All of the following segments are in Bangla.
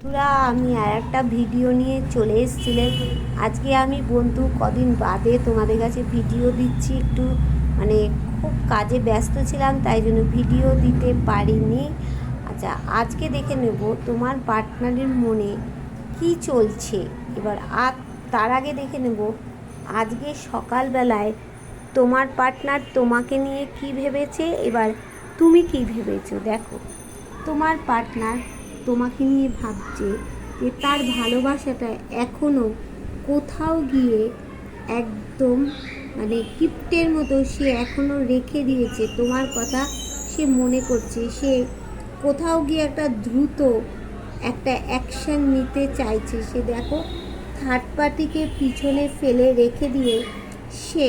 বন্ধুরা, আমি আর একটা ভিডিও নিয়ে চলে এসেছিলাম। আজকে আমি বন্ধু কদিন বাদে তোমাদের কাছে ভিডিও দিচ্ছি। একটু মানে খুব কাজে ব্যস্ত ছিলাম, তাই জন্য ভিডিও দিতে পারিনি। আচ্ছা, আজকে দেখে নেব তোমার পার্টনারের মনে কি চলছে। এবার তার আগে দেখে নেব আজকে সকালবেলায় তোমার পার্টনার তোমাকে নিয়ে কি ভেবেছে, এবার তুমি কি ভেবেছো। দেখো, তোমার পার্টনার তোমাকে নিয়ে ভাবছে যে তার ভালোবাসাটা এখনও কোথাও গিয়ে একদম মানে গিফটের মতো সে এখনও রেখে দিয়েছে। তোমার কথা সে মনে করছে, সে কোথাও গিয়ে একটা দ্রুত একটা অ্যাকশন নিতে চাইছে। সে দেখো, থার্ড পার্টিকে পিছনে ফেলে রেখে দিয়ে সে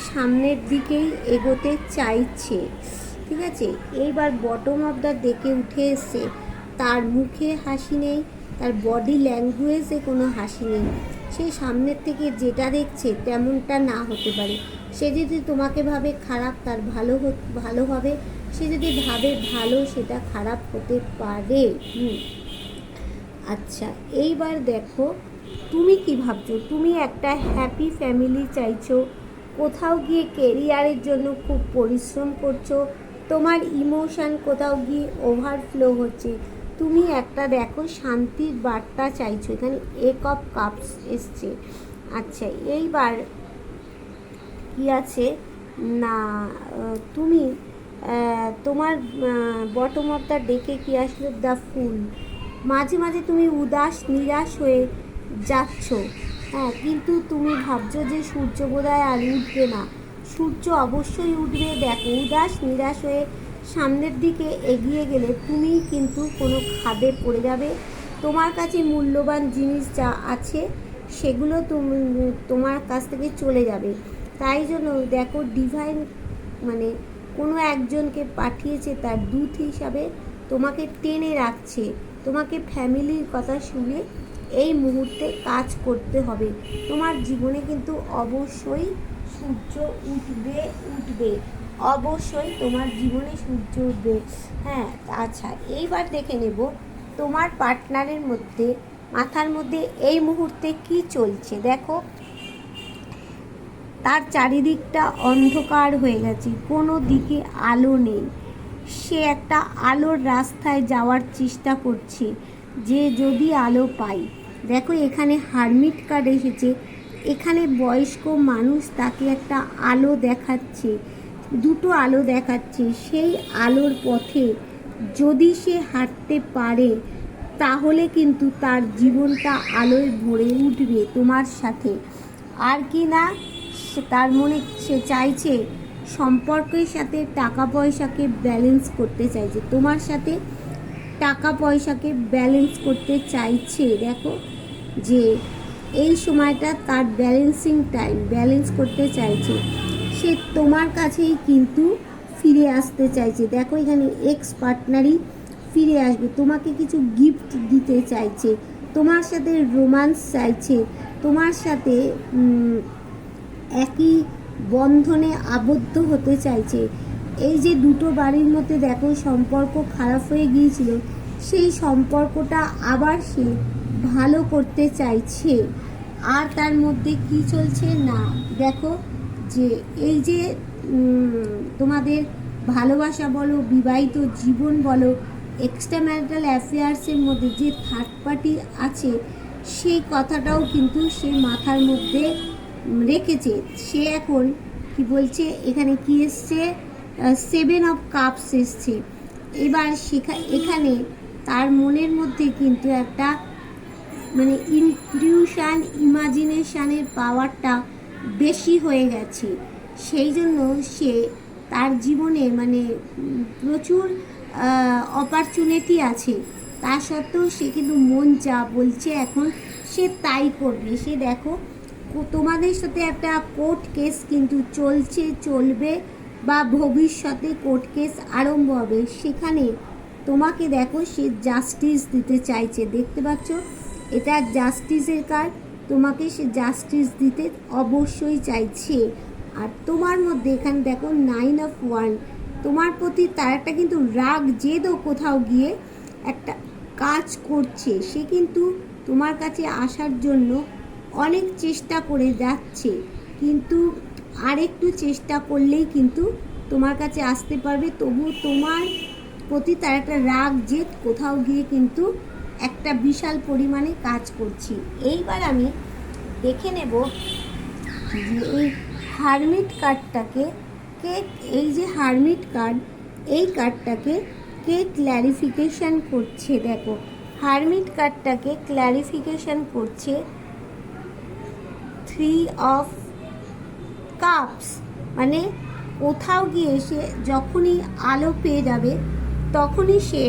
সামনের দিকেই এগোতে চাইছে। ঠিক আছে, এইবার বটম অফ দ্য ডেকে উঠে এসছে। তার মুখে হাসি নেই, তার বডি ল্যাঙ্গুয়েজে কোনো হাসি নেই। সে সামনের থেকে যেটা দেখছে তেমনটা না হতে পারে। সে যদি তোমাকে ভাবে খারাপ, তার ভালো হবে। সে যদি ভাবে ভালো, সেটা খারাপ হতে পারে। আচ্ছা, এইবার দেখো তুমি কি ভাবছো। তুমি একটা হ্যাপি ফ্যামিলি চাইছো, কোথাও গিয়ে কেরিয়ারের জন্য খুব পরিশ্রম করছো, তোমার ইমোশান কোথাও গিয়ে ওভারফ্লো হচ্ছে। তুমি একটা দেখো শান্তির বার্তা চাইছো, এখানে এক অফ কাপস এসছে। আচ্ছা, এইবার কি আছে না, তুমি তোমার বটম অফ দ্য ডেকে কি আসলে দ্য ফুল। মাঝে মাঝে তুমি উদাস নিরাশ হয়ে যাচ্ছ, হ্যাঁ, কিন্তু তুমি ভাবছো যে সূর্য বোধহয় আর উঠবে না। সূর্য অবশ্যই উঠবে। দেখো, উদাস নিরাশ হয়ে সামনের দিকে এগিয়ে গেলে তুমি কিন্তু কোনো খাদে পড়ে যাবে। তোমার কাছে মূল্যবান জিনিস যা আছে সেগুলো তুমি তোমার কাছ থেকে চলে যাবে। তাই জন্য দেখো, ডিভাইন মানে কোনো একজনকে পাঠিয়েছে তার দূত হিসাবে, তোমাকে টেনে রাখছে। তোমাকে ফ্যামিলির কথা শুনে এই মুহূর্তে কাজ করতে হবে। তোমার জীবনে কিন্তু অবশ্যই সূর্য উঠবে অবশ্যই তোমার জীবনে সূর্য উঠবে। হ্যাঁ, আচ্ছা, এইবার দেখে নেব তোমার পার্টনারের মধ্যে মাথার মধ্যে এই মুহূর্তে কি চলছে। দেখো, তার চারিদিকটা অন্ধকার হয়ে গেছে, কোনো দিকে আলো নেই। সে একটা আলোর রাস্তায় যাওয়ার চেষ্টা করছে, যে যদি আলো পাই। দেখো, এখানে হারমিট কার্ড এসেছে। এখানে বয়স্ক মানুষ তাকে একটা আলো দেখাচ্ছে, দুটো আলো দেখাচ্ছে। সেই আলোর পথে যদি সে হাঁটতে পারে, তাহলে কিন্তু তার জীবনটা আলোয় ভরে উঠবে তোমার সাথে। আর কি না, তার মনে সে চাইছে সম্পর্কের সাথে টাকা পয়সাকে ব্যালেন্স করতে চাইছে, তোমার সাথে টাকা পয়সাকে ব্যালেন্স করতে চাইছে। দেখো, যে এই সময়টা তার ব্যালেন্সিং টাইম, ব্যালেন্স করতে চাইছে। সে তোমার কাছেই কিন্তু ফিরে আসতে চাইছে। দেখো, এখানে এক্স পার্টনারই ফিরে আসবে, তোমাকে কিছু গিফট দিতে চাইছে, তোমার সাথে রোম্যান্স চাইছে, তোমার সাথে একই বন্ধনে আবদ্ধ হতে চাইছে। এই যে দুটো বাড়ির মধ্যে দেখো সম্পর্ক খারাপ হয়ে গিয়েছিল, সেই সম্পর্কটা আবার সে ভালো করতে চাইছে। আর তার মধ্যে কি চলছে না, দেখো, যে এই যে তোমাদের ভালোবাসা বলো, বিবাহিত জীবন বলো, এক্সট্রা ম্যারিটাল অ্যাফেয়ার্সের মধ্যে যে থার্ড পার্টি আছে, সেই কথাটাও কিন্তু সে মাথার মধ্যে রেখেছে। সে এখন কি বলছে, এখানে কি এসছে, 7 অফ কাপস এসছে। এবার এখানে তার মনের মধ্যে কিন্তু একটা মানে ইনটিউশন, ইমাজিনেশানের পাওয়ারটা বেশি হয়ে গেছে। সেই জন্য সে তার জীবনে মানে প্রচুর অপরচুনিটি আছে, তা সত্ত্বেও সে কিন্তু মন যা বলছে এখন সে তাই করবে। সে দেখো, তোমাদের সাথে একটা কোর্ট কেস কিন্তু চলবে, বা ভবিষ্যতে কোর্ট কেস আরম্ভ হবে। সেখানে তোমাকে দেখো সে জাস্টিস দিতে চাইছে। দেখতে পাচ্ছ, এটা জাস্টিসের কার্ড। তোমাকে সে জাস্টিস দিতে অবশ্যই চাইছে। আর তোমার মধ্যে এখানে দেখো 9 অফ ওয়ান্ড, তোমার প্রতি তার একটা কিন্তু রাগ জেদও কোথাও গিয়ে একটা কাজ করছে, সে কিন্তু তোমার কাছে আসার জন্য অনেক চেষ্টা করে যাচ্ছে, কিন্তু আরেকটু চেষ্টা করলেই কিন্তু তোমার কাছে আসতে পারবে। তবু তোমার প্রতি তার একটা রাগ জেদ কোথাও গিয়ে কিন্তু একটা বিশাল পরিমাণে কাজ করছি। এইবার আমি দেখে নেব যে এই হারমিট কার্ডটাকে কে, এই যে হারমিট কার্ড, এই কার্ডটাকে কে ক্ল্যারিফিকেশান করছে। দেখো হারমিট কার্ডটাকে ক্ল্যারিফিকেশান করছে 3 অফ কাপস, মানে কোথাও গিয়ে সে যখনই আলো পেয়ে যাবে তখনই সে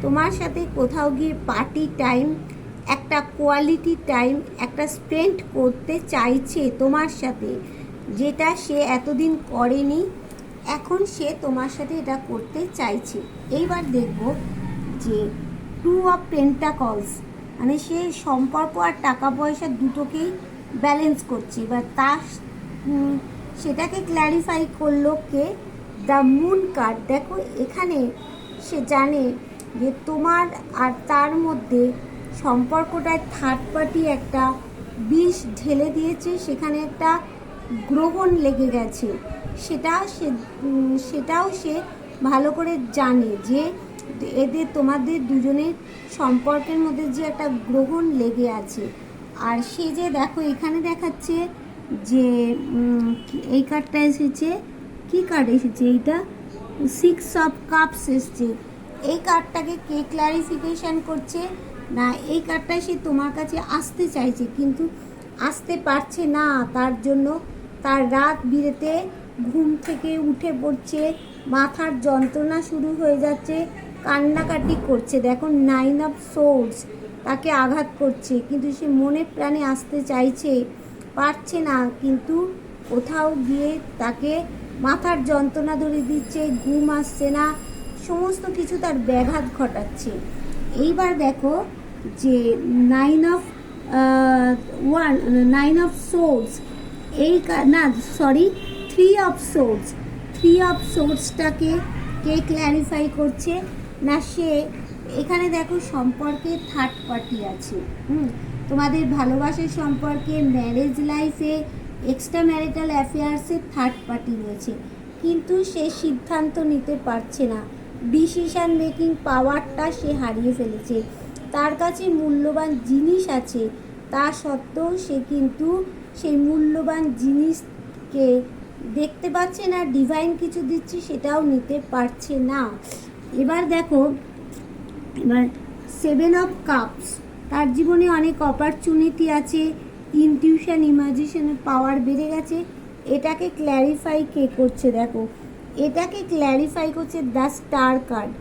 তোমার সাথে কোথাও গিয়ে পার্টি টাইম, একটা কোয়ালিটি টাইম একটা স্পেন্ড করতে চাইছে তোমার সাথে, যেটা সে এতদিন করেনি, এখন সে তোমার সাথে এটা করতে চাইছে। এইবার দেখব যে 2 অফ পেন্টাকলস, মানে সে সম্পর্ক আর টাকা পয়সা দুটোকেই ব্যালেন্স করছে। এবার তার সেটাকে ক্ল্যারিফাই করলো কে, দ্য মুন কার্ড। দেখো এখানে সে জানে যে তোমার আর তার মধ্যে সম্পর্কটায় থার্ড পার্টি একটা বিষ ঢেলে দিয়েছে, সেখানে একটা গ্রহণ লেগে গেছে। সেটাও সে ভালো করে জানে যে এদের তোমাদের দুজনের সম্পর্কের মধ্যে যে একটা গ্রহণ লেগে আছে। আর সে যে দেখো এখানে দেখাচ্ছে যে এই কার্ডটা এসেছে, কি কার্ড এসেছে, এইটা 6 অফ কাপস এসছে। এই কার্ডটাকে কে ক্ল্যারিফিকেশান করছে না, এই কার্ডটা সে তোমার কাছে আসতে চাইছে কিন্তু আসতে পারছে না, তার জন্য তার রাত বিরেতে ঘুম থেকে উঠে পড়ছে, মাথার যন্ত্রণা শুরু হয়ে যাচ্ছে, কান্নাকাটি করছে। দেখো 9 অফ সোর্স তাকে আঘাত করছে, কিন্তু সে মনে প্রাণে আসতে চাইছে, পারছে না, কিন্তু কোথাও গিয়ে তাকে মাথার যন্ত্রণা ধরে দিচ্ছে, ঘুম আসছে না, সমস্ত কিছু তার ব্যাঘাত ঘটাচ্ছে। এইবার দেখো যে 9 অফ সোর্স, এই না সরি 3 অফ সোর্স, 3 অফ সোর্সটাকে কে ক্ল্যারিফাই করছে না, সে এখানে দেখো সম্পর্কে থার্ড পার্টি আছে, তোমাদের ভালোবাসার সম্পর্কে, ম্যারেজ লাইফে, এক্সট্রা ম্যারিটাল অ্যাফেয়ার্সে থার্ড পার্টি রয়েছে, কিন্তু সে সিদ্ধান্ত নিতে পারছে না, ডিসিশন মেকিং পাওয়ারটা সে হারিয়ে ফেলেছে। তার কাছে মূল্যবান জিনিস আছে, তা সত্ত্বেও সে কিন্তু সেই মূল্যবান জিনিসকে দেখতে পাচ্ছে না, ডিভাইন কিছু দিচ্ছে সেটাও নিতে পারছে না। এবার দেখো এবার 7 অফ কাপস, তার জীবনে অনেক অপরচুনিটি আছে, ইনটিউশন ইমাজিনেশনের পাওয়ার বেড়ে গেছে। এটাকে ক্ল্যারিফাই কে করছে, দেখো এটাকে ক্ল্যারিফাই করছে দ্য স্টার কার্ড।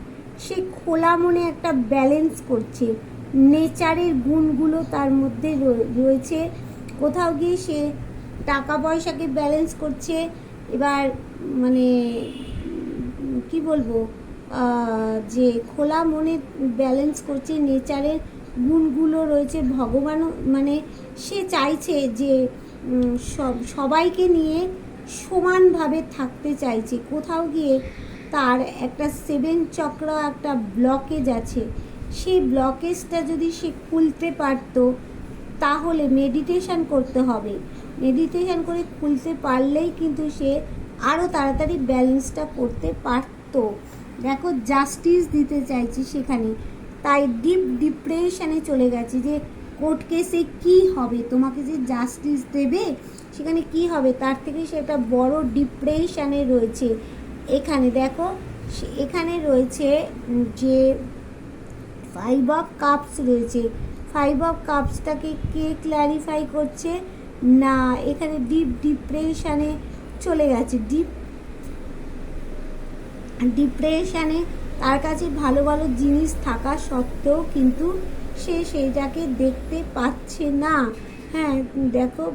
সে খোলা মনে একটা ব্যালেন্স করছে, নেচারের গুণগুলো তার মধ্যে রয়েছে, কোথাও গিয়ে সে টাকা পয়সাকে ব্যালেন্স করছে। এবার মানে কি বলবো, যে খোলা মনে ব্যালেন্স করছে, নেচারের গুণগুলো রয়েছে, ভগবানও মানে সে চাইছে যে সবাইকে নিয়ে সমানভাবে থাকতে চাইছে। কোথাও গিয়ে তার একটা 7 চক্র একটা ব্লকেজ আছে, সেই ব্লকেজটা যদি সে খুলতে পারতো, তাহলে মেডিটেশন করতে হবে, মেডিটেশন করে খুলতে পারলেই কিন্তু সে আরও তাড়াতাড়ি ব্যালেন্সটা করতে পারতো। দেখো জাস্টিস দিতে চাইছি সেখানে, তাই ডিপ ডিপ্রেশনে চলে গেছে যে কোর্ট কেসে কী হবে, তোমাকে যে জাস্টিস দেবে সেখানে কি হবে, তার থেকে সে একটা বড় ডিপ্রেশনে রয়েছে। এখানে দেখো এখানে রয়েছে যে 5 অফ কাপস রয়েছে, 5 অফ কাপসটাকে কে ক্ল্যারিফাই করছে না, এখানে ডিপ ডিপ্রেশনে চলে গেছে, ডিপ্রেশনে তার কাছে ভালো ভালো জিনিস থাকা সত্ত্বেও কিন্তু সে সেইটাকে দেখতে পাচ্ছে না। হ্যাঁ দেখো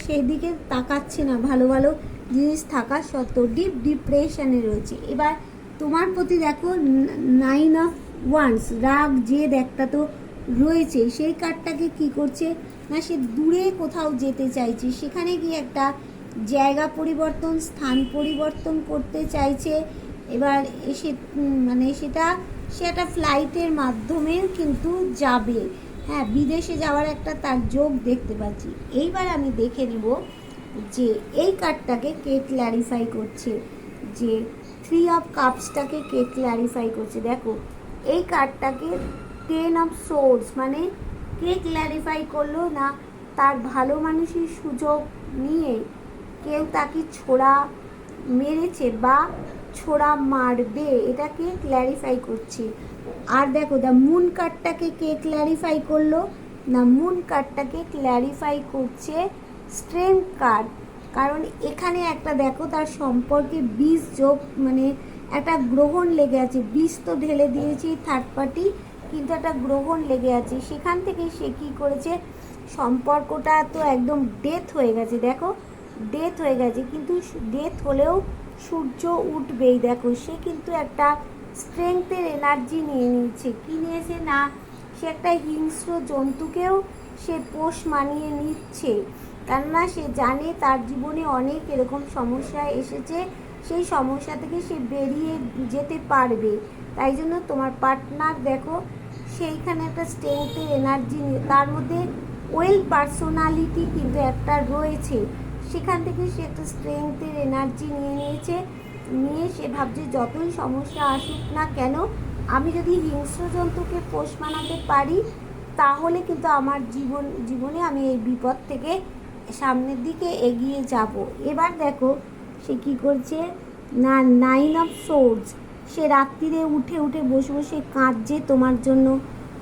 সেই দিকে তাকাচ্ছে না, ভালো ভালো জিনিস থাকা সত্ত্বেও ডিপ ডিপ্রেশনে রয়েছে। এবার তোমার প্রতি দেখো 9 অফ ওয়ান্স, রাগ জেদ একটা তো রয়েছে, সেই কার্ডটাকে কি করছে না, সে দূরে কোথাও যেতে চাইছে, সেখানে গিয়ে একটা জায়গা পরিবর্তন, স্থান পরিবর্তন করতে চাইছে। এবার এসে মানে সেটা সে একটা ফ্লাইটের মাধ্যমেও কিন্তু যাবে। হ্যাঁ, বিদেশে যাওয়ার একটা তার যোগ দেখতে পাচ্ছি। এইবার আমি দেখে নেব যে এই কার্ডটাকে কে ক্ল্যারিফাই করছে, যে 3 অফ কাপসটাকে কে ক্ল্যারিফাই করছে। দেখো এই কার্ডটাকে 10 অফ সোর্স, মানে কে ক্ল্যারিফাই করলো না, তার ভালো মানুষের সুযোগ নিয়ে কেউ তাকে ছোড়া মেরেছে বা ছোড়া মারবে, এটাকে ক্ল্যারিফাই করছে। আর দেখো দ্য মুন কার্ডটাকে কে ক্ল্যারিফাই করলো না, মুন কার্ডটাকে ক্ল্যারিফাই করছে স্ট্রেংথ কার্ড। কারণ এখানে একটা দেখো তার সম্পর্কে বিষ যোগ, মানে একটা গ্রহণ লেগে আছে। বিষ তো ঢেলে দিয়েছি থার্ড পার্টি, কিন্তু একটা গ্রহণ লেগে আছে। সেখান থেকে সে কী করেছে, সম্পর্কটা তো একদম ডেথ হয়ে গেছে। দেখো ডেথ হয়ে গেছে, কিন্তু ডেথ হলেও সূর্য উঠবেই। দেখো সে কিন্তু একটা স্ট্রেংথের এনার্জি নিয়ে নিয়েছে। কী নিয়েছে না, সে একটা হিংস্র জন্তুকেও সে পোষ মানিয়ে নিচ্ছে, কেননা সে জানে তার জীবনে অনেক এরকম সমস্যা এসেছে, সেই সমস্যা থেকে সে বেরিয়ে যেতে পারবে। তাই জন্য তোমার পার্টনার দেখো সেইখানে একটা স্ট্রেংথের এনার্জি নিয়ে, তার মধ্যে ওয়েল পার্সোনালিটি কিন্তু একটা রয়েছে, সেখান থেকে সে একটা স্ট্রেংথের এনার্জি নিয়ে নিয়েছে। নিয়ে সে ভাবছে যতই সমস্যা আসুক না কেন, আমি যদি হিংস্র জন্তুকে পোষ মানাতে পারি তাহলে কিন্তু আমার জীবনে আমি এই বিপদ থেকে সামনের দিকে এগিয়ে যাব। এবার দেখো সে কী করছে না, 9 অফ সোর্স, সে রাত্রিরে উঠে উঠে বসে বসে কাঁদছে তোমার জন্য।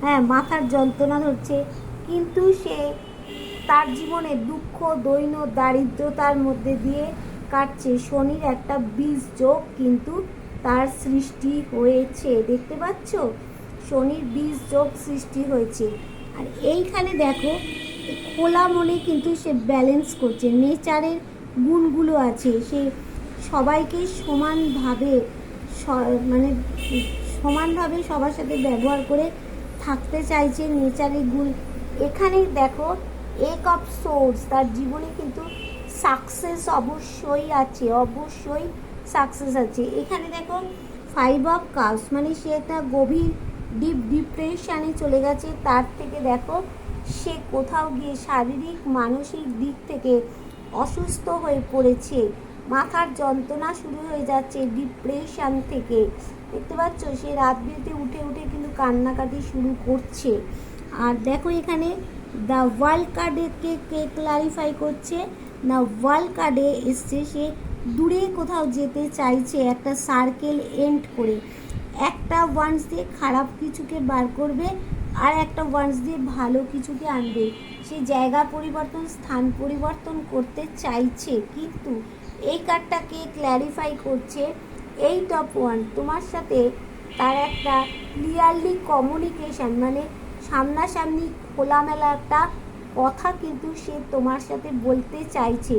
হ্যাঁ, মাথার যন্ত্রণা ধরছে, কিন্তু সে তার জীবনে দুঃখ দৈন্য দারিদ্রতার মধ্যে দিয়ে কাটছে। শনির একটা বীজ যোগ কিন্তু তার সৃষ্টি হয়েছে, দেখতে পাচ্ছ, শনির বীজ যোগ সৃষ্টি হয়েছে। আর এইখানে দেখো খোলা মনে কিন্তু সে ব্যালেন্স করছে, নেচারের গুণগুলো আছে, সে সবাইকে সমানভাবে মানে সমানভাবে সবার সাথে ব্যবহার করে থাকতে চাইছে, নেচারের গুণ। এখানে দেখো এক অফ সোর্স, তার জীবনে কিন্তু সাকসেস অবশ্যই আছে, অবশ্যই সাকসেস আছে। এখানে দেখো 5 অফ কাপস, মানে সে একটা গভীর ডিপ ডিপ্রেশনে চলে গেছে। তার থেকে দেখো সে কোথাও গিয়ে শারীরিক মানসিক দিক থেকে অসুস্থ হয়ে পড়েছে, মাথার যন্ত্রণা শুরু হয়ে যাচ্ছে ডিপ্রেশন থেকে। দেখতে পাচ্ছ সে রাত বিরেতে উঠে উঠে কিন্তু কান্নাকাটি শুরু করছে। আর দেখো এখানে দ্য ওয়ার্ল্ড কার্ডকে কে ক্লারিফাই করছে না, ওয়ার্ল্ড কার্ডে এসছে সে দূরে কোথাও যেতে চাইছে, একটা সার্কেল এন্ড করে। একটা ওয়ান্স দিয়ে খারাপ কিছুকে বার করবে, আর একটা ওয়ান্স দিয়ে ভালো কিছুকে আনবে। সে জায়গা পরিবর্তন, স্থান পরিবর্তন করতে চাইছে, কিন্তু এই কার্ডটাকে ক্ল্যারিফাই করছে 8 অফ ওয়ান্স। তোমার সাথে তার একটা ক্লিয়ারলি কমিউনিকেশান, মানে সামনাসামনি খোলামেলা একটা কথা কিন্তু সে তোমার সাথে বলতে চাইছে।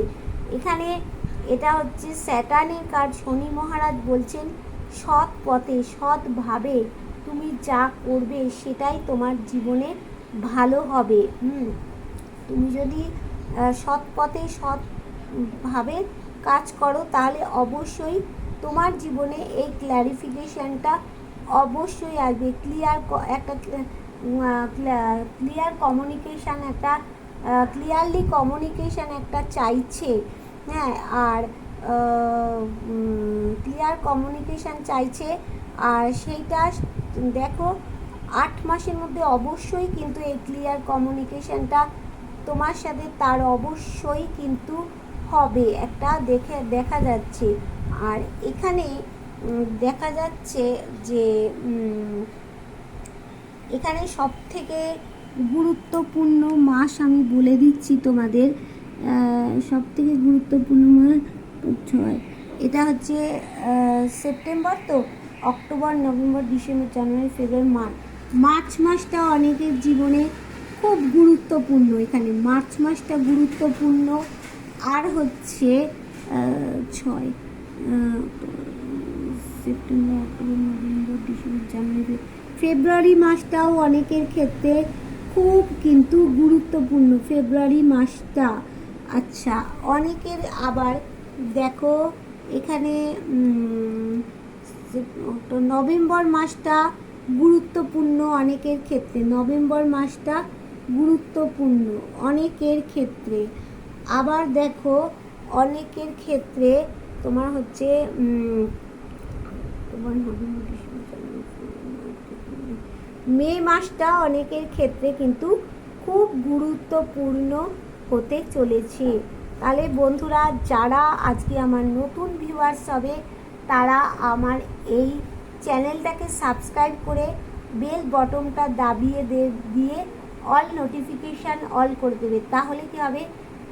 এখানে এটা হচ্ছে স্যাটার্নের কার্ড। শনি মহারাজ বলছেন সৎ পথে সৎভাবে তুমি যা করবে সেটাই তোমার জীবনে ভালো হবে। তুমি যদি সৎ পথে সৎভাবে কাজ করো তাহলে অবশ্যই তোমার জীবনে এই ক্ল্যারিফিকেশানটা অবশ্যই আসবে। ক্লিয়ার কমিউনিকেশান একটা ক্লিয়ারলি কমিউনিকেশান একটা চাইছে। হ্যাঁ, আর ক্লিয়ার কমিউনিকেশান চাইছে। আর সেইটা দেখো 8 মাসের মধ্যে অবশ্যই কিন্তু এই ক্লিয়ার কমিউনিকেশানটা তোমার সাথে তার অবশ্যই কিন্তু হবে, একটা দেখা যাচ্ছে। আর এখানে দেখা যাচ্ছে যে এখানে সব থেকে গুরুত্বপূর্ণ মাস আমি বলে দিচ্ছি তোমাদের, সব থেকে গুরুত্বপূর্ণ মাস 6, এটা হচ্ছে সেপ্টেম্বর, তো October November December January February March মাসটা অনেকের জীবনে খুব গুরুত্বপূর্ণ। এখানে মার্চ মাসটা গুরুত্বপূর্ণ। আর হচ্ছে 6 September October November December January February মাসটাও অনেকের ক্ষেত্রে খুব কিন্তু গুরুত্বপূর্ণ, ফেব্রুয়ারি মাসটা। আচ্ছা, অনেকের আবার দেখো এখানে নভেম্বর মাসটা গুরুত্বপূর্ণ অনেকের ক্ষেত্রে, নভেম্বর মাসটা গুরুত্বপূর্ণ অনেকের ক্ষেত্রে। আবার দেখো অনেকের ক্ষেত্রে তোমার হচ্ছে তোমার মে মাসটা অনেকের ক্ষেত্রে কিন্তু খুব গুরুত্বপূর্ণ হতে চলেছে। তাহলে বন্ধুরা, যারা আজকে আমার নতুন ভিউয়ার্স হবে তারা আমার এই চ্যানেলটাকে সাবস্ক্রাইব করে বেল বটনটা দাবিয়ে দিয়ে অল নোটিফিকেশান অল করে দেবে। তাহলে কি হবে,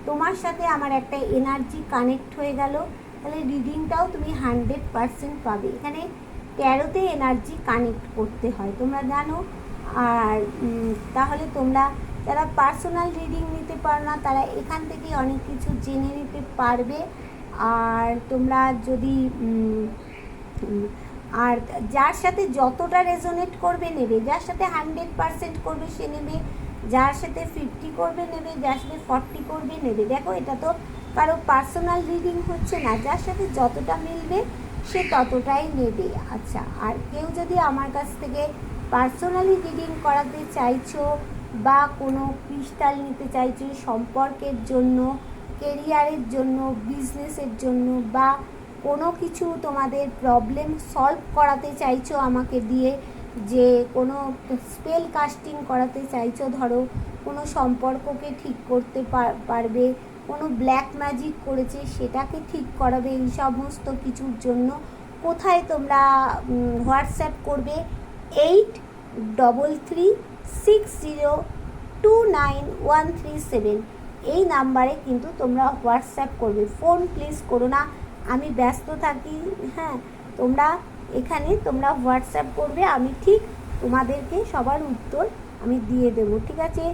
তোমার সাথে আমার একটা এনার্জি কানেক্ট হয়ে গেল, তাহলে রিডিংটাও তুমি 100% পাবে। এখানে 13তে এনার্জি কানেক্ট করতে হয়, তোমরা জানো। আর তাহলে তোমরা যারা পার্সোনাল রিডিং নিতে পারো না তারা এখান থেকে অনেক কিছু জেনে নিতে পারবে। আর তোমরা যদি আর যার সাথে যতটা রেজোনেট করবে নেবে, যার সাথে 100% করবে সে নেবে, যার সাথে 50 করবে নেবে, যার সাথে 40 করবে নেবে। দেখো এটা তো কারো পার্সোনাল রিডিং হচ্ছে না, যার সাথে যতটা মিলবে সে ততটাই নেবে। আচ্ছা, আর কেউ যদি আমার কাছ থেকে পার্সোনালি রিডিং করাতে চাইছো বা কোনো ক্রিস্টাল নিতে চাইছো সম্পর্কের জন্য, কেরিয়ারের জন্য, বিজনেসের জন্য, বা কোনো কিছু তোমাদের প্রবলেম সলভ করাতে চাইছো আমাকে দিয়ে, যে কোনো স্পেল কাস্টিং করাতে চাইছো, ধরো কোনো সম্পর্ককে ঠিক করতে পারবে, কোনো ব্ল্যাক ম্যাজিক করেছে সেটাকে ঠিক করাবে, এই সমস্ত কিছুর জন্য কোথায় তোমরা হোয়াটসঅ্যাপ করবে 8336029137 এই নাম্বারে কিন্তু তোমরা হোয়াটসঅ্যাপ করবে। ফোন প্লিজ করো না, আমি ব্যস্ত থাকি। হ্যাঁ, তোমরা এখানে তোমরা হোয়াটসঅ্যাপ করবে, আমি ঠিক তোমাদেরকে সবার উত্তর আমি দিয়ে দেবো। ঠিক আছে,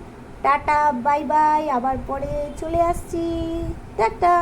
টাটা, বাই বাই, আবার পরে চলে আসছি, টাটা।